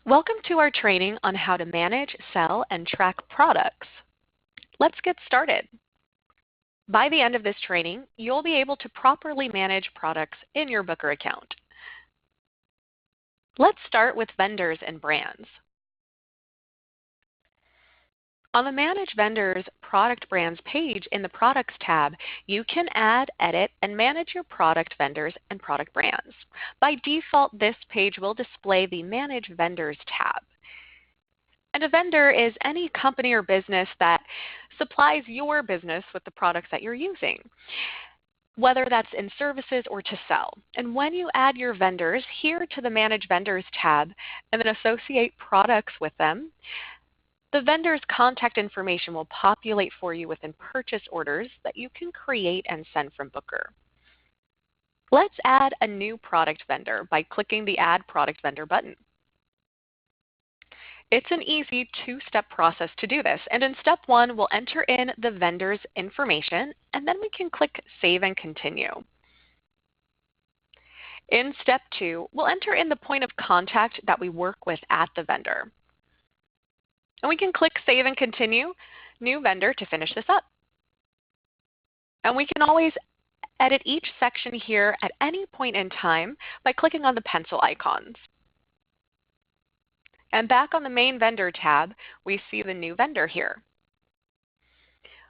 Welcome to our training on how to manage, sell, and track products. Let's get started. By the end of this training, you'll be able to properly manage products in your Booker account. Let's start with vendors and brands. On the Manage Vendors Product Brands page in the Products tab, you can add, edit, and manage your product vendors and product brands. By default, this page will display the Manage Vendors tab. And a vendor is any company or business that supplies your business with the products that you're using, whether that's in services or to sell. And when you add your vendors here to the Manage Vendors tab and then associate products with them, the vendor's contact information will populate for you within purchase orders that you can create and send from Booker. Let's add a new product vendor by clicking the Add Product Vendor button. It's an easy two-step process to do this, and in step 1, we'll enter in the vendor's information, and then we can click Save and Continue. In step 2, we'll enter in the point of contact that we work with at the vendor. And we can click Save and Continue, New Vendor to finish this up. And we can always edit each section here at any point in time by clicking on the pencil icons. And back on the Main Vendor tab, we see the new vendor here.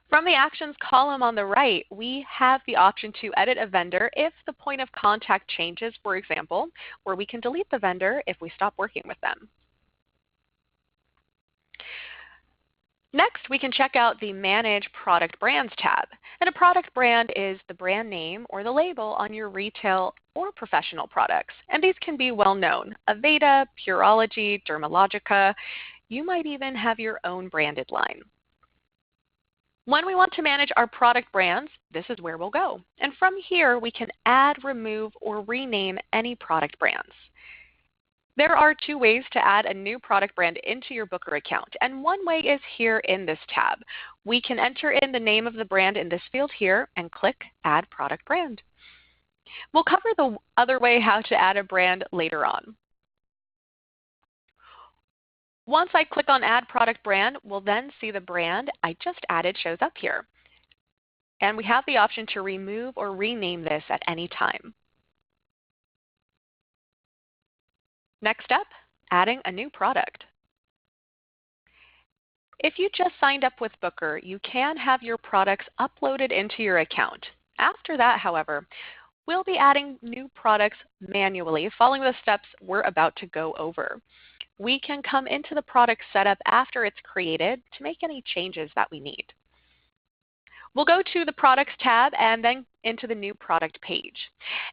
From the Actions column on the right, we have the option to edit a vendor if the point of contact changes, for example, or we can delete the vendor if we stop working with them. Next, we can check out the Manage Product Brands tab. And a product brand is the brand name or the label on your retail or professional products. And these can be well known: Aveda, Pureology, Dermalogica. You might even have your own branded line. When we want to manage our product brands, this is where we'll go. And from here, we can add, remove, or rename any product brands. There are 2 ways to add a new product brand into your Booker account, and one way is here in this tab. We can enter in the name of the brand in this field here and click Add Product Brand. We'll cover the other way how to add a brand later on. Once I click on Add Product Brand, we'll then see the brand I just added shows up here. And we have the option to remove or rename this at any time. Next up, adding a new product. If you just signed up with Booker, you can have your products uploaded into your account. After that, however, we'll be adding new products manually, following the steps we're about to go over. We can come into the product setup after it's created to make any changes that we need. We'll go to the Products tab and then into the New Product page.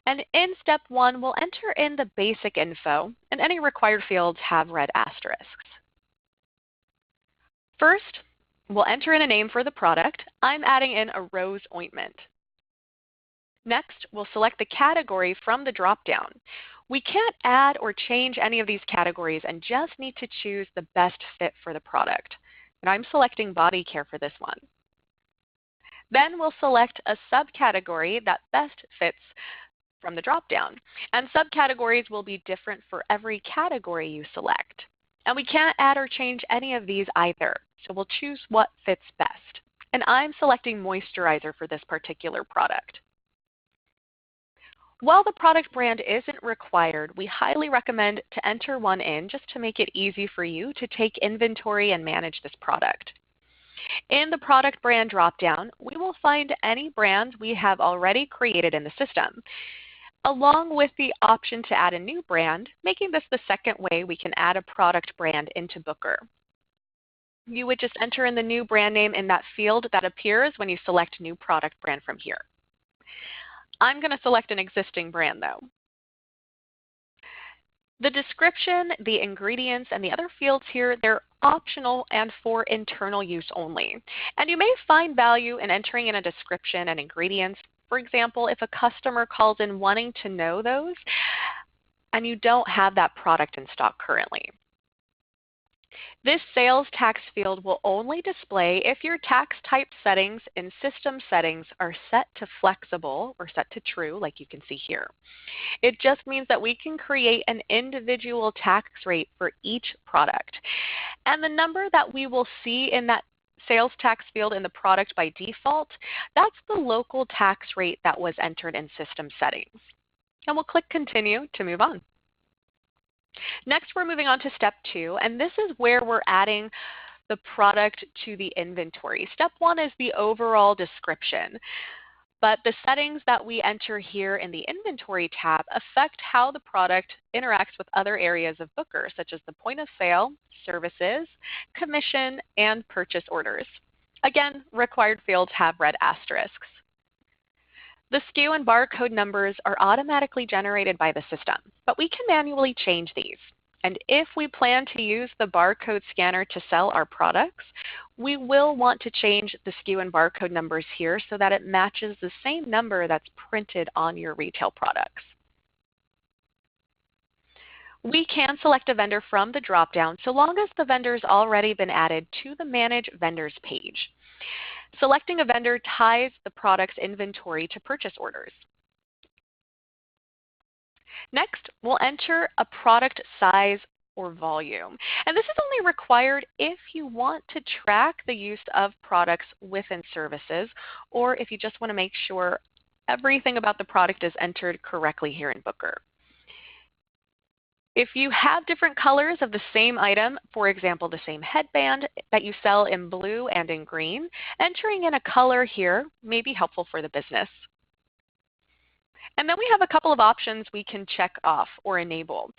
And in step 1, we'll enter in the basic info, and any required fields have red asterisks. First, we'll enter in a name for the product. I'm adding in a rose ointment. Next, we'll select the category from the drop-down. We can't add or change any of these categories and just need to choose the best fit for the product. And I'm selecting body care for this one. Then we'll select a subcategory that best fits from the drop-down. And subcategories will be different for every category you select. And we can't add or change any of these either, so we'll choose what fits best. And I'm selecting moisturizer for this particular product. While the product brand isn't required, we highly recommend to enter one in just to make it easy for you to take inventory and manage this product. In the product brand dropdown, we will find any brands we have already created in the system, along with the option to add a new brand, making this the second way we can add a product brand into Booker. You would just enter in the new brand name in that field that appears when you select New Product Brand from here. I'm going to select an existing brand though. The description, the ingredients, and the other fields here, they're optional and for internal use only. And you may find value in entering in a description and ingredients. For example, if a customer calls in wanting to know those and you don't have that product in stock currently. This sales tax field will only display if your tax type settings in system settings are set to flexible or set to true, like you can see here. It just means that we can create an individual tax rate for each product. And the number that we will see in that sales tax field in the product by default, that's the local tax rate that was entered in system settings. And we'll click Continue to move on. Next, we're moving on to step 2, and this is where we're adding the product to the inventory. Step 1 is the overall description, but the settings that we enter here in the inventory tab affect how the product interacts with other areas of Booker, such as the point of sale, services, commission, and purchase orders. Again, required fields have red asterisks. The SKU and barcode numbers are automatically generated by the system, but we can manually change these. And if we plan to use the barcode scanner to sell our products, we will want to change the SKU and barcode numbers here so that it matches the same number that's printed on your retail products. We can select a vendor from the dropdown so long as the vendor's already been added to the Manage Vendors page. Selecting a vendor ties the product's inventory to purchase orders. Next, we'll enter a product size or volume. And this is only required if you want to track the use of products within services, or if you just want to make sure everything about the product is entered correctly here in Booker. If you have different colors of the same item, for example, the same headband that you sell in blue and in green, entering in a color here may be helpful for the business. And then we have a couple of options we can check off or enable.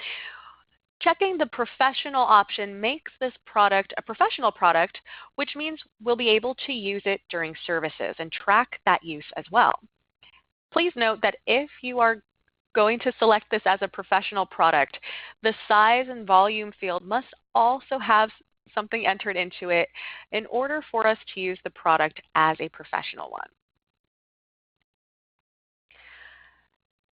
Checking the professional option makes this product a professional product, which means we'll be able to use it during services and track that use as well. Please note that if you are going to select this as a professional product, the size and volume field must also have something entered into it in order for us to use the product as a professional one.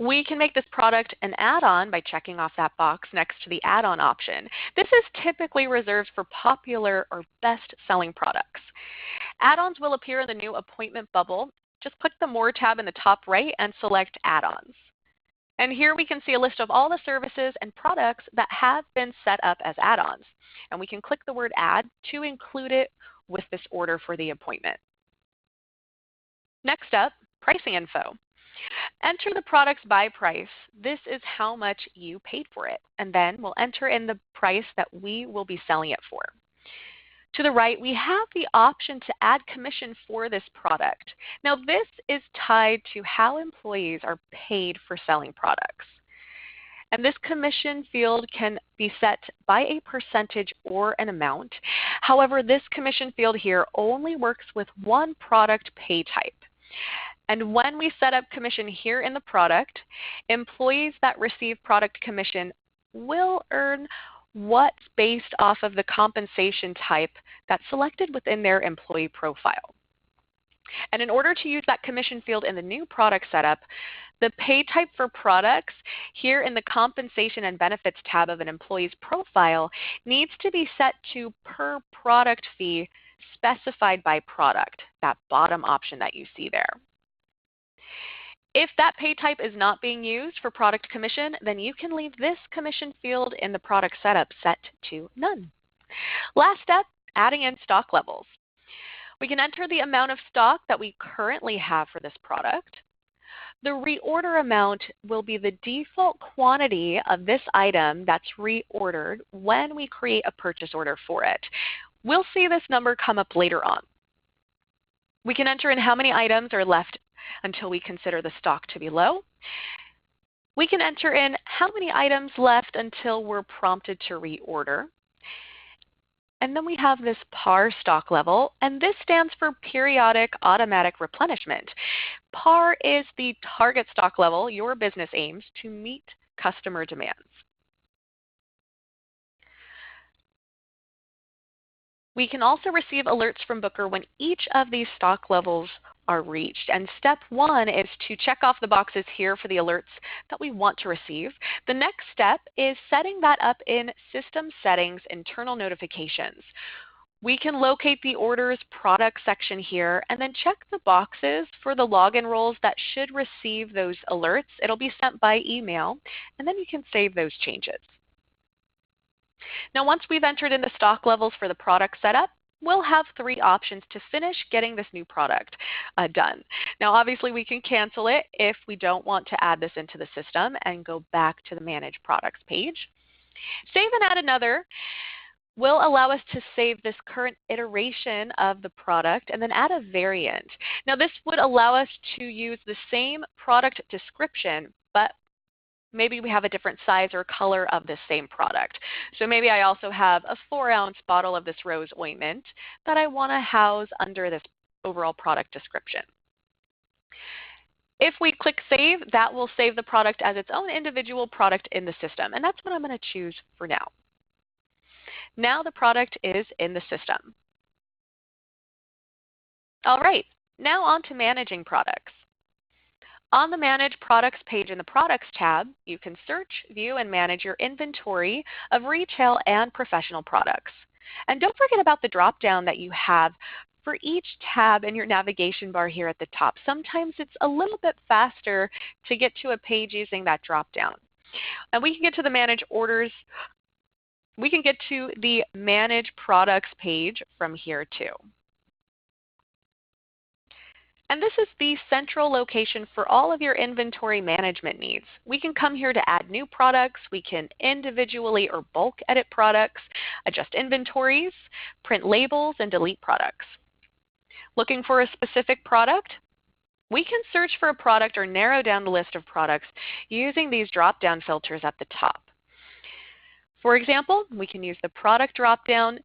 We can make this product an add-on by checking off that box next to the add-on option. This is typically reserved for popular or best-selling products. Add-ons will appear in the new appointment bubble. Just click the More tab in the top right and select Add-ons. And here we can see a list of all the services and products that have been set up as add-ons. And we can click the word Add to include it with this order for the appointment. Next up, pricing info. Enter the products by price. This is how much you paid for it. And then we'll enter in the price that we will be selling it for. To the right, we have the option to add commission for this product. Now, this is tied to how employees are paid for selling products. And this commission field can be set by a percentage or an amount. However, this commission field here only works with one product pay type. And when we set up commission here in the product, employees that receive product commission will earn what's based off of the compensation type that's selected within their employee profile. And in order to use that commission field in the new product setup, the pay type for products here in the Compensation and Benefits tab of an employee's profile needs to be set to per product fee specified by product, that bottom option that you see there. If that pay type is not being used for product commission, then you can leave this commission field in the product setup set to none. Last step, adding in stock levels. We can enter the amount of stock that we currently have for this product. The reorder amount will be the default quantity of this item that's reordered when we create a purchase order for it. We'll see this number come up later on. We can enter in how many items are left until we consider the stock to be low. We can enter in how many items left until we're prompted to reorder. And then we have this PAR stock level, and this stands for Periodic Automatic Replenishment. PAR is the target stock level your business aims to meet customer demands. We can also receive alerts from Booker when each of these stock levels are reached. And step one is to check off the boxes here for the alerts that we want to receive. The next step is setting that up in System Settings, Internal Notifications. We can locate the Orders Product section here and then check the boxes for the login roles that should receive those alerts. It'll be sent by email, and then you can save those changes. Now once we've entered in the stock levels for the product setup, we'll have three options to finish getting this new product done. Now obviously we can cancel it if we don't want to add this into the system and go back to the Manage Products page. Save and add another will allow us to save this current iteration of the product and then add a variant. Now this would allow us to use the same product description, but maybe we have a different size or color of the same product. So maybe I also have a 4-ounce bottle of this rose ointment that I want to house under this overall product description. If we click Save, that will save the product as its own individual product in the system, and that's what I'm going to choose for now. Now the product is in the system. All right, now on to managing products. On the Manage Products page in the Products tab, you can search, view, and manage your inventory of retail and professional products. And don't forget about the drop-down that you have for each tab in your navigation bar here at the top. Sometimes it's a little bit faster to get to a page using that drop-down. And we can get to the Manage Orders. We can get to the Manage Products page from here too. And this is the central location for all of your inventory management needs. We can come here to add new products. We can individually or bulk edit products, adjust inventories, print labels, and delete products. Looking for a specific product? We can search for a product or narrow down the list of products using these drop-down filters at the top. For example, we can use the product drop-down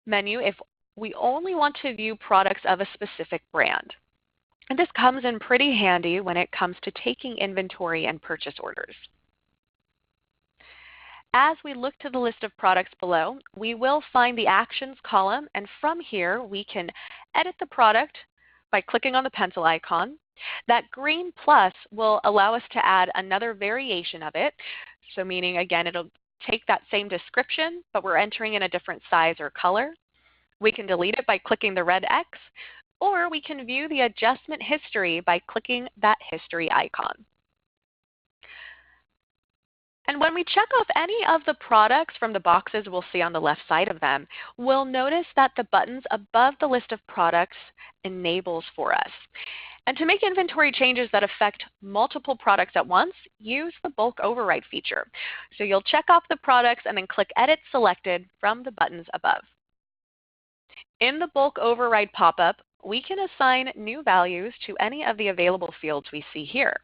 menu if we only want to view products of a specific brand. And this comes in pretty handy when it comes to taking inventory and purchase orders. As we look to the list of products below, we will find the Actions column, and from here we can edit the product by clicking on the pencil icon. That green plus will allow us to add another variation of it, so meaning again it'll take that same description, but we're entering in a different size or color. We can delete it by clicking the red X, or we can view the adjustment history by clicking that history icon. And when we check off any of the products from the boxes we'll see on the left side of them, we'll notice that the buttons above the list of products enables for us. And to make inventory changes that affect multiple products at once, use the bulk override feature. So you'll check off the products and then click Edit Selected from the buttons above. In the bulk override pop-up, we can assign new values to any of the available fields we see here.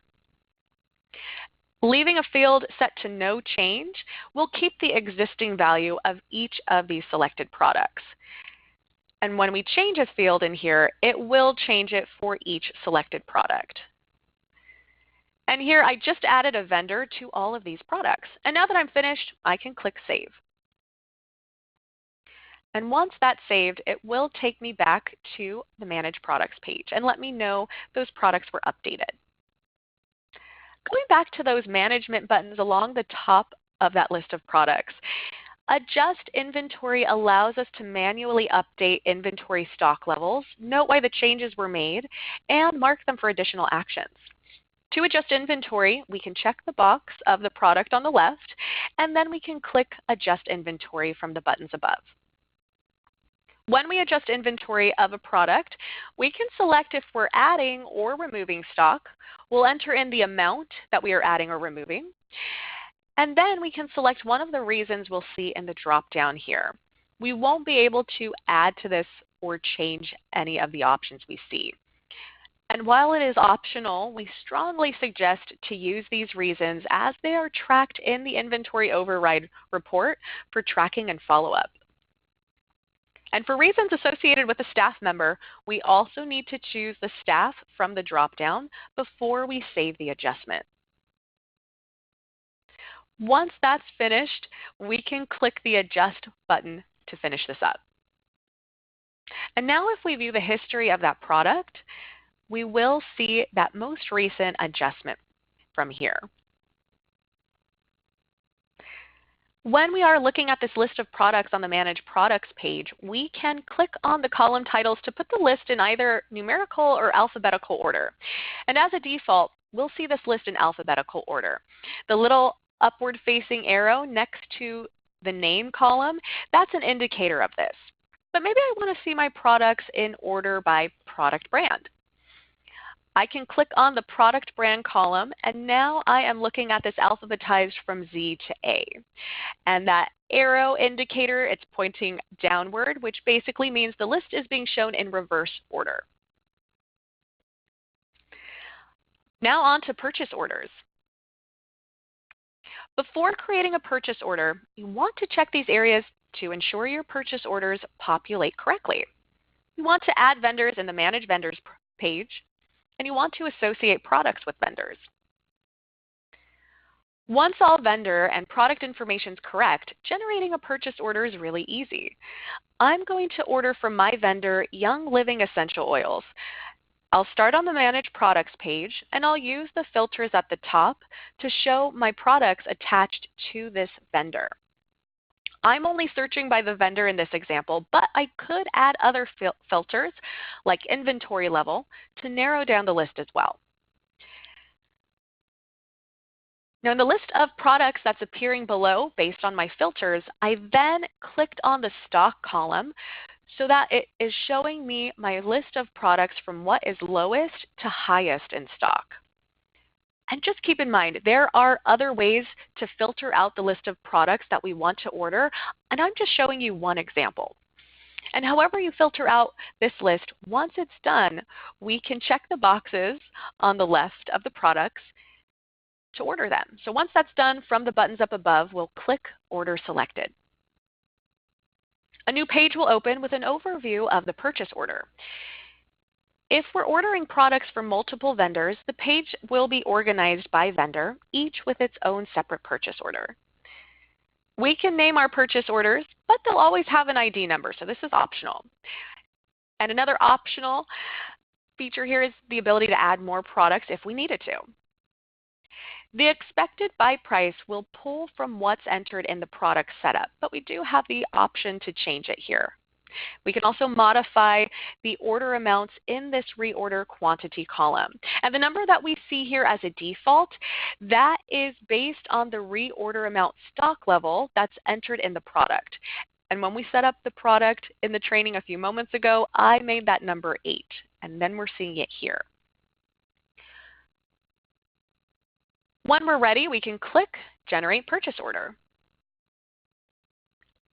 Leaving a field set to no change will keep the existing value of each of these selected products. And when we change a field in here, it will change it for each selected product. And here I just added a vendor to all of these products. And now that I'm finished, I can click Save. And once that's saved, it will take me back to the Manage Products page and let me know those products were updated. Going back to those management buttons along the top of that list of products, Adjust Inventory allows us to manually update inventory stock levels, note why the changes were made, and mark them for additional actions. To adjust inventory, we can check the box of the product on the left, and then we can click Adjust Inventory from the buttons above. When we adjust inventory of a product, we can select if we're adding or removing stock. We'll enter in the amount that we are adding or removing. And then we can select one of the reasons we'll see in the drop-down here. We won't be able to add to this or change any of the options we see. And while it is optional, we strongly suggest to use these reasons as they are tracked in the Inventory Override report for tracking and follow-up. And for reasons associated with a staff member, we also need to choose the staff from the drop-down before we save the adjustment. Once that's finished, we can click the Adjust button to finish this up. And now if we view the history of that product, we will see that most recent adjustment from here. When we are looking at this list of products on the Manage Products page, we can click on the column titles to put the list in either numerical or alphabetical order. And as a default, we'll see this list in alphabetical order. The little upward facing arrow next to the name column, that's an indicator of this. But maybe I want to see my products in order by product brand. I can click on the product brand column, and now I am looking at this alphabetized from Z to A. And that arrow indicator, it's pointing downward, which basically means the list is being shown in reverse order. Now on to purchase orders. Before creating a purchase order, you want to check these areas to ensure your purchase orders populate correctly. You want to add vendors in the Manage Vendors page, and you want to associate products with vendors. Once all vendor and product information is correct, generating a purchase order is really easy. I'm going to order from my vendor Young Living Essential Oils. I'll start on the Manage Products page, and I'll use the filters at the top to show my products attached to this vendor. I'm only searching by the vendor in this example, but I could add other filters like inventory level to narrow down the list as well. Now in the list of products that's appearing below based on my filters, I then clicked on the stock column so that it is showing me my list of products from what is lowest to highest in stock. And just keep in mind, there are other ways to filter out the list of products that we want to order, and I'm just showing you one example. And however you filter out this list, once it's done, we can check the boxes on the left of the products to order them. So once that's done, from the buttons up above, we'll click Order Selected. A new page will open with an overview of the purchase order. If we're ordering products from multiple vendors, the page will be organized by vendor, each with its own separate purchase order. We can name our purchase orders, but they'll always have an ID number, so this is optional. And another optional feature here is the ability to add more products if we needed to. The expected buy price will pull from what's entered in the product setup, but we do have the option to change it here. We can also modify the order amounts in this reorder quantity column. And the number that we see here as a default, that is based on the reorder amount stock level that's entered in the product. And when we set up the product in the training a few moments ago, I made that number 8, and then we're seeing it here. When we're ready, we can click Generate Purchase Order.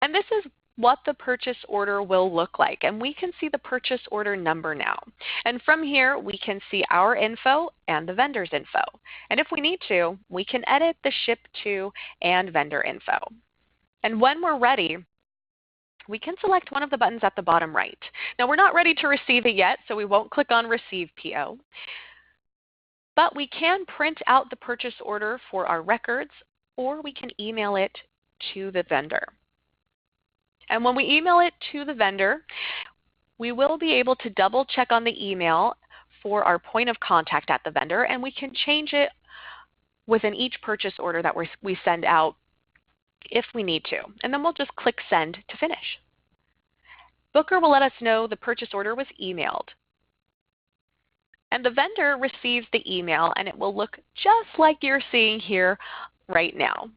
And this is what the purchase order will look like. And we can see the purchase order number now. And from here, we can see our info and the vendor's info. And if we need to, we can edit the ship to and vendor info. And when we're ready, we can select one of the buttons at the bottom right. Now we're not ready to receive it yet, so we won't click on Receive PO. But we can print out the purchase order for our records, or we can email it to the vendor. And when we email it to the vendor, we will be able to double check on the email for our point of contact at the vendor, and we can change it within each purchase order that we send out if we need to. And then we'll just click Send to finish. Booker will let us know the purchase order was emailed. And the vendor receives the email, and it will look just like you're seeing here right now.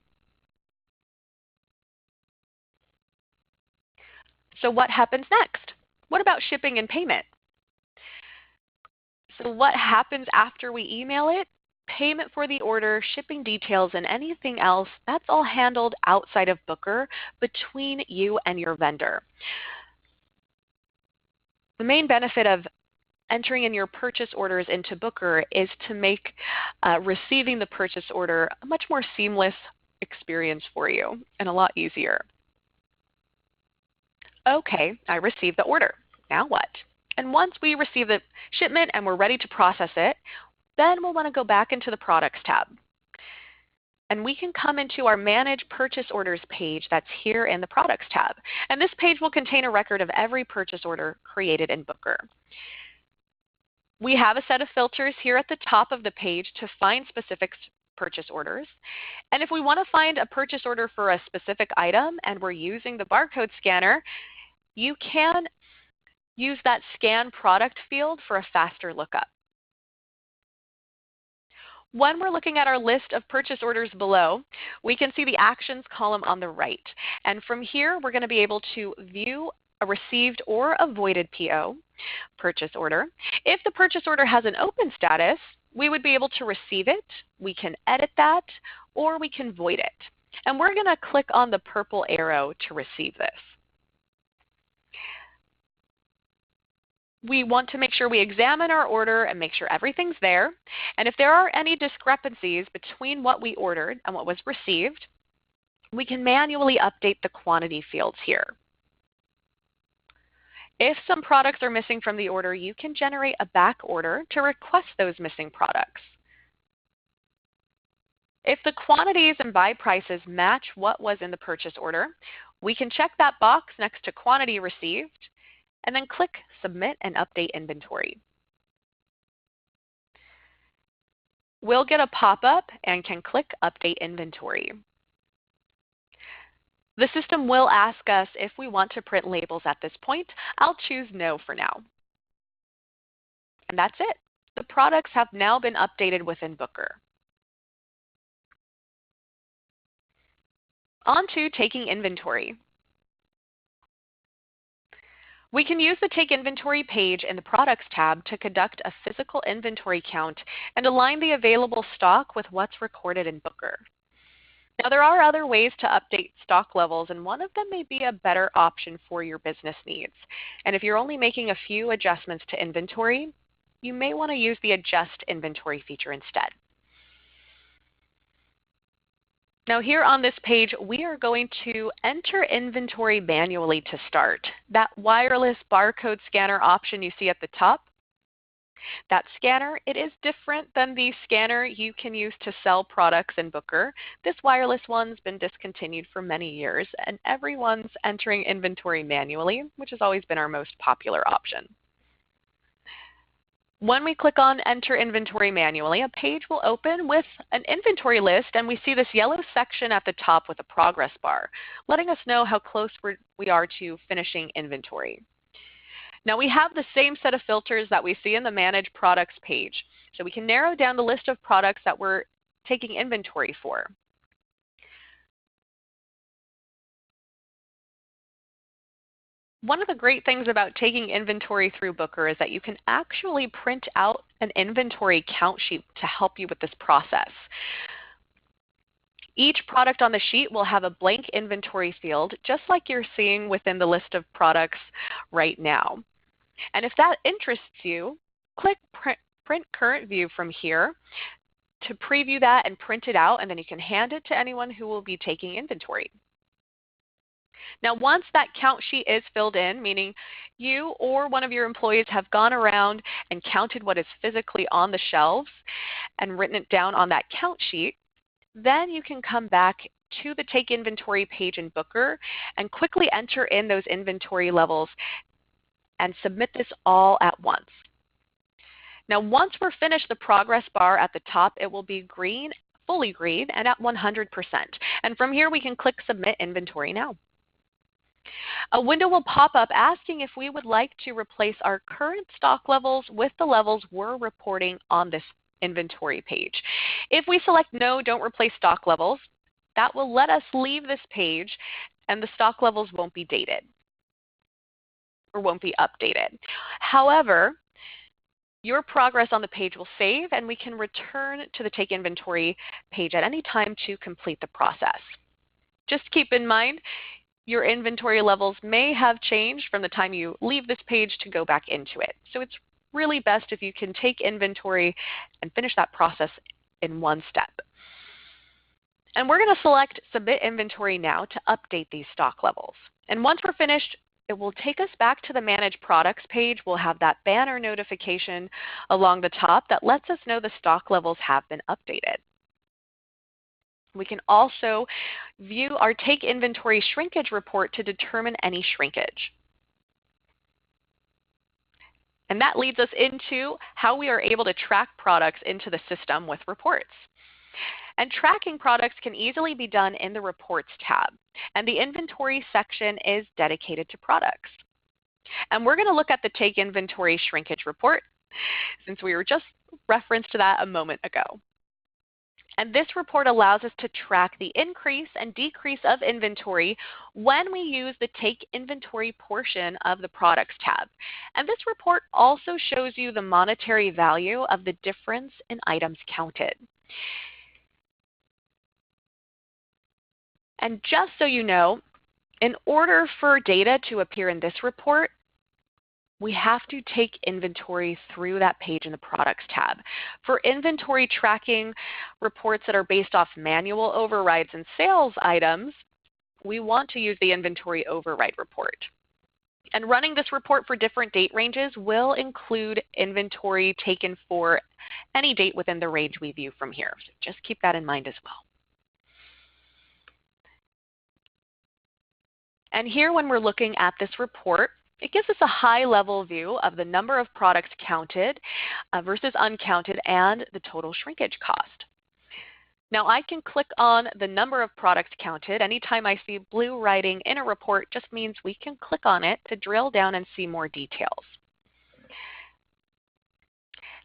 So what happens next? What about shipping and payment? So what happens after we email it? Payment for the order, shipping details, and anything else, that's all handled outside of Booker between you and your vendor. The main benefit of entering in your purchase orders into Booker is to make receiving the purchase order a much more seamless experience for you and a lot easier. Okay, I received the order. Now what? And once we receive the shipment and we're ready to process it, then we'll want to go back into the Products tab. And we can come into our Manage Purchase Orders page that's here in the Products tab. And this page will contain a record of every purchase order created in Booker. We have a set of filters here at the top of the page to find specific purchase orders. And if we want to find a purchase order for a specific item and we're using the barcode scanner, you can use that scan product field for a faster lookup. When we're looking at our list of purchase orders below, we can see the actions column on the right. And from here, we're going to be able to view a received or avoided PO, purchase order. If the purchase order has an open status, we would be able to receive it, we can edit that, or we can void it. And we're going to click on the purple arrow to receive this. We want to make sure we examine our order and make sure everything's there. And if there are any discrepancies between what we ordered and what was received, we can manually update the quantity fields here. If some products are missing from the order, you can generate a back order to request those missing products. If the quantities and buy prices match what was in the purchase order, we can check that box next to quantity received and then click Submit and Update Inventory. We'll get a pop-up and can click Update Inventory. The system will ask us if we want to print labels at this point. I'll choose No for now. And that's it. The products have now been updated within Booker. On to taking inventory. We can use the Take Inventory page in the Products tab to conduct a physical inventory count and align the available stock with what's recorded in Booker. Now, there are other ways to update stock levels, and one of them may be a better option for your business needs. And if you're only making a few adjustments to inventory, you may want to use the Adjust Inventory feature instead. Now here on this page, we are going to enter inventory manually to start. That wireless barcode scanner option you see at the top, that scanner, it is different than the scanner you can use to sell products in Booker. This wireless one's been discontinued for many years, and everyone's entering inventory manually, which has always been our most popular option. When we click on Enter Inventory Manually, a page will open with an inventory list, and we see this yellow section at the top with a progress bar, letting us know how close we are to finishing inventory. Now we have the same set of filters that we see in the Manage Products page, so we can narrow down the list of products that we're taking inventory for. One of the great things about taking inventory through Booker is that you can actually print out an inventory count sheet to help you with this process. Each product on the sheet will have a blank inventory field, just like you're seeing within the list of products right now. And if that interests you, click Print Current View from here to preview that and print it out, and then you can hand it to anyone who will be taking inventory. Now, once that count sheet is filled in, meaning you or one of your employees have gone around and counted what is physically on the shelves and written it down on that count sheet, then you can come back to the Take Inventory page in Booker and quickly enter in those inventory levels and submit this all at once. Now, once we're finished, the progress bar at the top, it will be green, fully green, and at 100%. And from here, we can click Submit Inventory Now. A window will pop up asking if we would like to replace our current stock levels with the levels we're reporting on this inventory page. If we select No, don't replace stock levels, that will let us leave this page and the stock levels won't be dated or won't be updated. However, your progress on the page will save and we can return to the Take Inventory page at any time to complete the process. Just keep in mind, your inventory levels may have changed from the time you leave this page to go back into it. So it's really best if you can take inventory and finish that process in one step. And we're going to select Submit Inventory Now to update these stock levels. And once we're finished, it will take us back to the Manage Products page. We'll have that banner notification along the top that lets us know the stock levels have been updated. We can also view our Take Inventory Shrinkage report to determine any shrinkage. And that leads us into how we are able to track products into the system with reports. And tracking products can easily be done in the Reports tab. And the Inventory section is dedicated to products. And we're going to look at the Take Inventory Shrinkage Report, since we were just referenced to that a moment ago. And this report allows us to track the increase and decrease of inventory when we use the Take Inventory portion of the Products tab. And this report also shows you the monetary value of the difference in items counted. And just so you know, in order for data to appear in this report, we have to take inventory through that page in the Products tab. For inventory tracking reports that are based off manual overrides and sales items, we want to use the Inventory Override report. And running this report for different date ranges will include inventory taken for any date within the range we view from here. So just keep that in mind as well. And here, when we're looking at this report, it gives us a high-level view of the number of products counted versus uncounted and the total shrinkage cost. Now, I can click on the number of products counted. Anytime I see blue writing in a report just means we can click on it to drill down and see more details.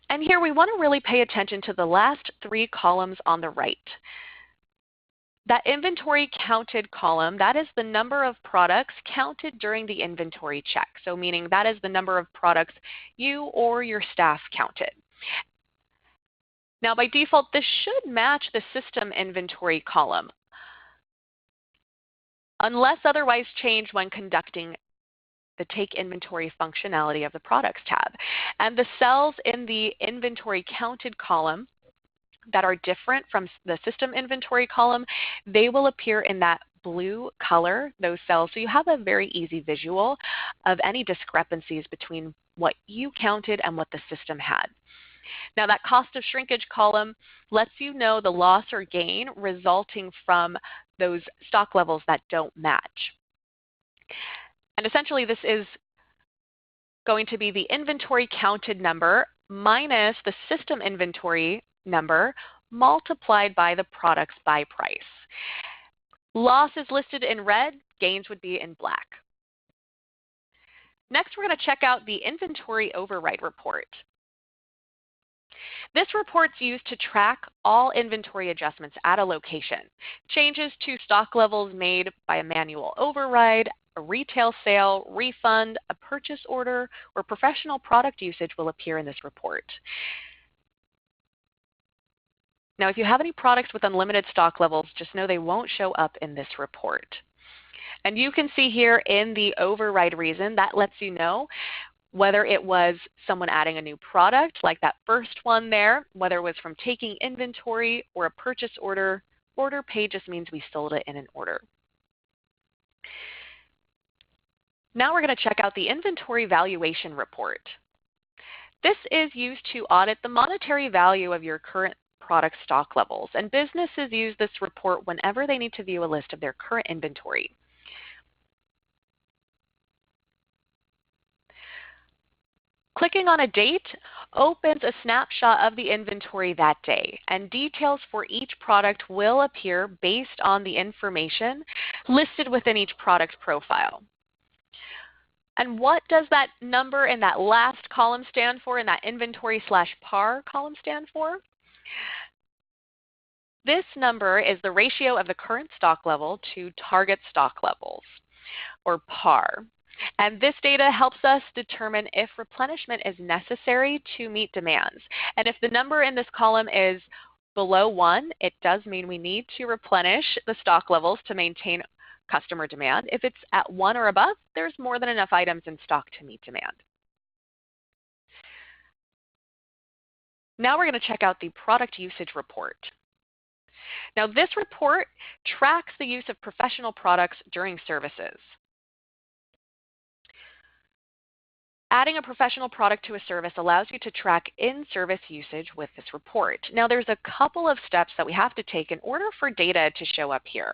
And here we want to really pay attention to the last 3 columns on the right. That inventory counted column, that is the number of products counted during the inventory check. So meaning that is the number of products you or your staff counted. Now by default, this should match the system inventory column, unless otherwise changed when conducting the Take Inventory functionality of the Products tab. And the cells in the inventory counted column that are different from the system inventory column, they will appear in that blue color, those cells. So you have a very easy visual of any discrepancies between what you counted and what the system had. Now that cost of shrinkage column lets you know the loss or gain resulting from those stock levels that don't match. And essentially this is going to be the inventory counted number minus the system inventory number multiplied by the product's buy price. Loss is listed in red, gains would be in black. Next, we're going to check out the Inventory Override report. This report's used to track all inventory adjustments at a location. Changes to stock levels made by a manual override, a retail sale, refund, a purchase order, or professional product usage will appear in this report. Now, if you have any products with unlimited stock levels, just know they won't show up in this report. And you can see here in the override reason, that lets you know whether it was someone adding a new product, like that first one there, whether it was from taking inventory or a purchase order. Order paid just means we sold it in an order. Now we're going to check out the Inventory Valuation report. This is used to audit the monetary value of your current product stock levels, and businesses use this report whenever they need to view a list of their current inventory. Clicking on a date opens a snapshot of the inventory that day, and details for each product will appear based on the information listed within each product profile. And what does that number in that last column stand for, in that inventory/par column stand for? This number is the ratio of the current stock level to target stock levels, or PAR. And this data helps us determine if replenishment is necessary to meet demands. And if the number in this column is below 1, it does mean we need to replenish the stock levels to maintain customer demand. If it's at 1 or above, there's more than enough items in stock to meet demand. Now we're going to check out the product usage report. Now this report tracks the use of professional products during services. Adding a professional product to a service allows you to track in-service usage with this report. Now there's a couple of steps that we have to take in order for data to show up here.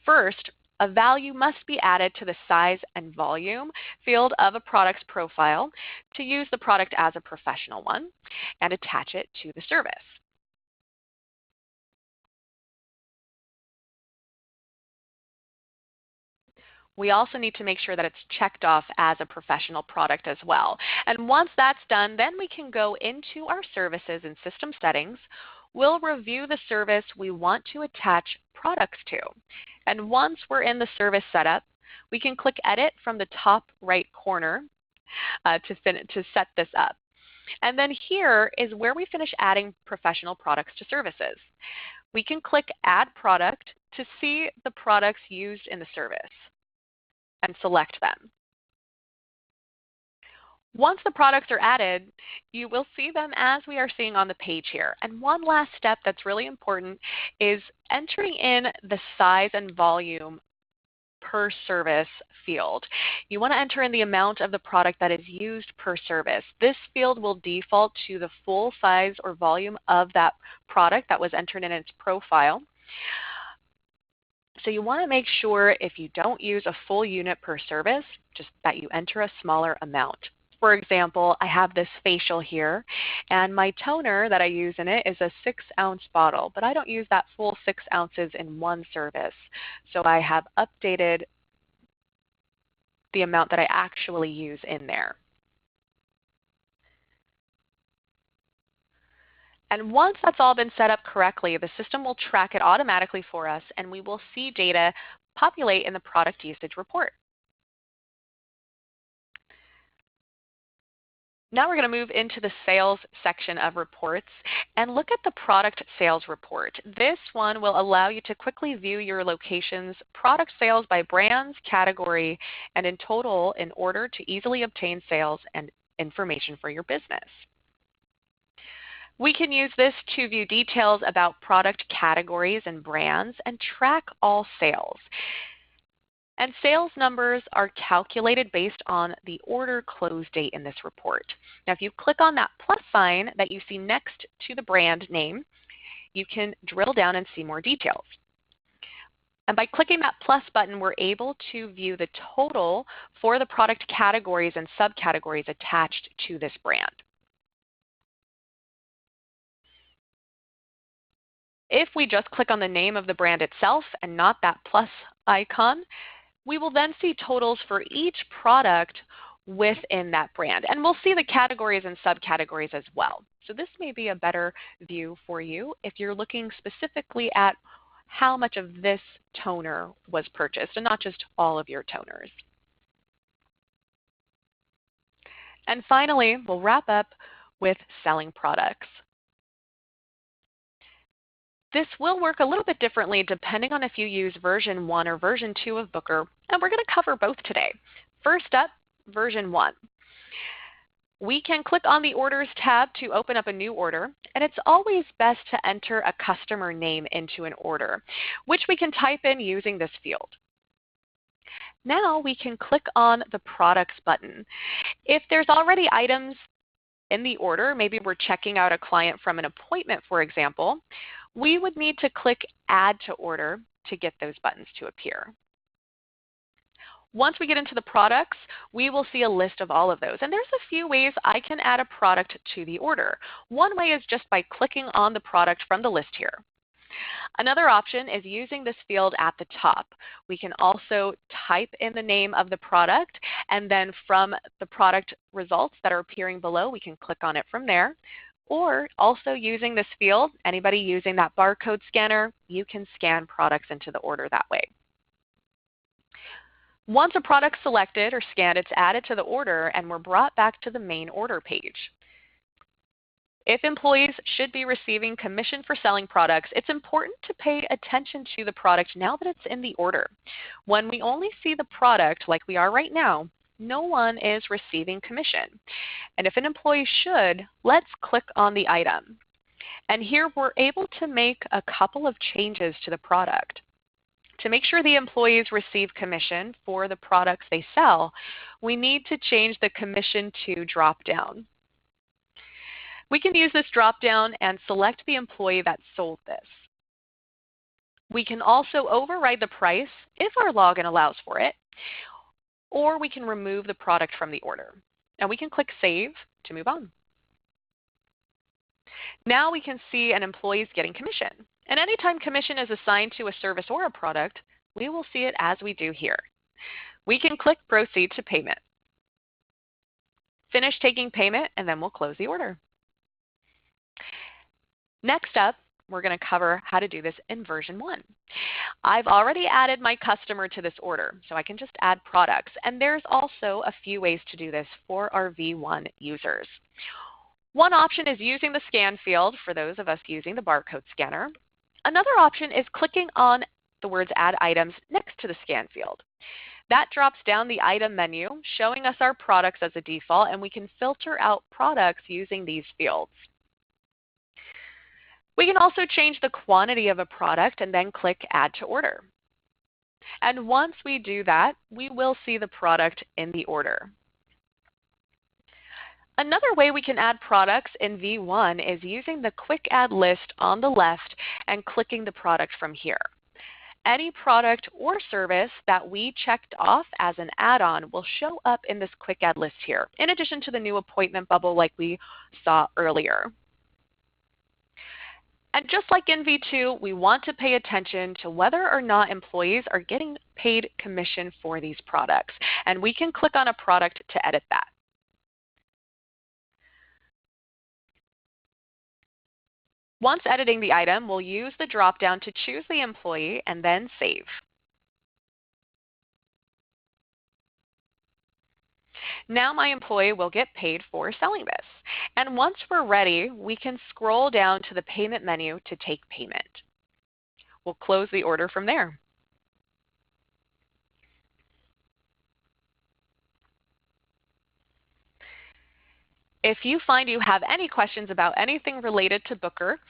First, A value must be added to the size and volume field of a product's profile to use the product as a professional one and attach it to the service. We also need to make sure that it's checked off as a professional product as well. And once that's done, then we can go into our services and system settings. We'll review the service we want to attach products to. And once we're in the service setup, we can click Edit from the top right corner to set this up. And then here is where we finish adding professional products to services. We can click Add Product to see the products used in the service and select them. Once the products are added, you will see them as we are seeing on the page here. And one last step that's really important is entering in the size and volume per service field. You want to enter in the amount of the product that is used per service. This field will default to the full size or volume of that product that was entered in its profile. So you want to make sure if you don't use a full unit per service, just that you enter a smaller amount. For example, I have this facial here, and my toner that I use in it is a 6-ounce bottle, but I don't use that full 6 ounces in one service. So I have updated the amount that I actually use in there. And once that's all been set up correctly, the system will track it automatically for us, and we will see data populate in the product usage report. Now we're going to move into the sales section of reports and look at the product sales report. This one will allow you to quickly view your location's product sales by brands, category, and in total in order to easily obtain sales and information for your business. We can use this to view details about product categories and brands and track all sales. And sales numbers are calculated based on the order close date in this report. Now, if you click on that plus sign that you see next to the brand name, you can drill down and see more details. And by clicking that plus button, we're able to view the total for the product categories and subcategories attached to this brand. If we just click on the name of the brand itself and not that plus icon, we will then see totals for each product within that brand. And we'll see the categories and subcategories as well. So this may be a better view for you if you're looking specifically at how much of this toner was purchased and not just all of your toners. And finally, we'll wrap up with selling products. This will work a little bit differently depending on if you use version 1 or version 2 of Booker, and we're going to cover both today. First up, version 1. We can click on the Orders tab to open up a new order, and it's always best to enter a customer name into an order, which we can type in using this field. Now we can click on the Products button. If there's already items in the order, maybe we're checking out a client from an appointment, for example, we would need to click Add to Order to get those buttons to appear. Once we get into the products, we will see a list of all of those. And there's a few ways I can add a product to the order. One way is just by clicking on the product from the list here. Another option is using this field at the top. We can also type in the name of the product, and then from the product results that are appearing below, we can click on it from there. Or also using this field, anybody using that barcode scanner, you can scan products into the order that way. Once a product's selected or scanned, it's added to the order and we're brought back to the main order page. If employees should be receiving commission for selling products, it's important to pay attention to the product now that it's in the order. When we only see the product like we are right now, no one is receiving commission. And if an employee should, let's click on the item. And here we're able to make a couple of changes to the product. To make sure the employees receive commission for the products they sell, we need to change the commission to drop down. We can use this drop down and select the employee that sold this. We can also override the price if our login allows for it, or we can remove the product from the order. And we can click Save to move on. Now we can see an employee is getting commission. And anytime commission is assigned to a service or a product, we will see it as we do here. We can click Proceed to Payment. Finish taking payment, and then we'll close the order. Next up, we're going to cover how to do this in version 1. I've already added my customer to this order, so I can just add products. And there's also a few ways to do this for our V1 users. One option is using the scan field for those of us using the barcode scanner. Another option is clicking on the words Add Items next to the scan field. That drops down the item menu, showing us our products as a default, and we can filter out products using these fields. We can also change the quantity of a product and then click Add to Order. And once we do that, we will see the product in the order. Another way we can add products in V1 is using the Quick Add list on the left and clicking the product from here. Any product or service that we checked off as an add-on will show up in this Quick Add list here, in addition to the new appointment bubble like we saw earlier. And just like in V2, we want to pay attention to whether or not employees are getting paid commission for these products. And we can click on a product to edit that. Once editing the item, we'll use the drop-down to choose the employee and then save. Now my employee will get paid for selling this. And once we're ready, we can scroll down to the payment menu to take payment. We'll close the order from there. If you find you have any questions about anything related to Booker,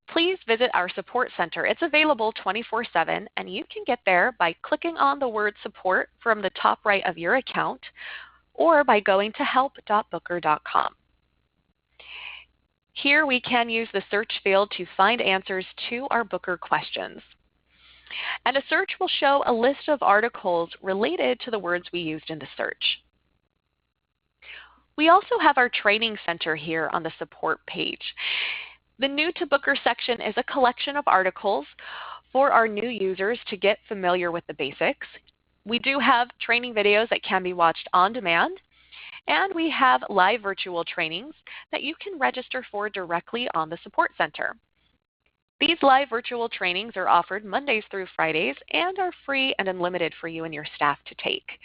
please visit our support center. It's available 24/7, and you can get there by clicking on the word support from the top right of your account, or by going to help.booker.com. Here we can use the search field to find answers to our Booker questions. And a search will show a list of articles related to the words we used in the search. We also have our training center here on the support page. The New to Booker section is a collection of articles for our new users to get familiar with the basics. We do have training videos that can be watched on demand, and we have live virtual trainings that you can register for directly on the support center. These live virtual trainings are offered Mondays through Fridays and are free and unlimited for you and your staff to take.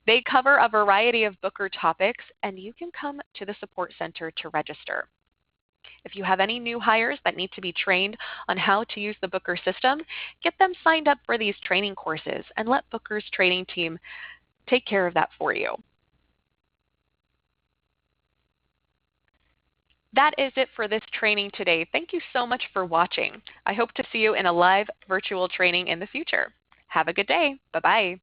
They cover a variety of Booker topics, and you can come to the support center to register. If you have any new hires that need to be trained on how to use the Booker system, get them signed up for these training courses and let Booker's training team take care of that for you. That is it for this training today. Thank you so much for watching. I hope to see you in a live virtual training in the future. Have a good day. Bye-bye.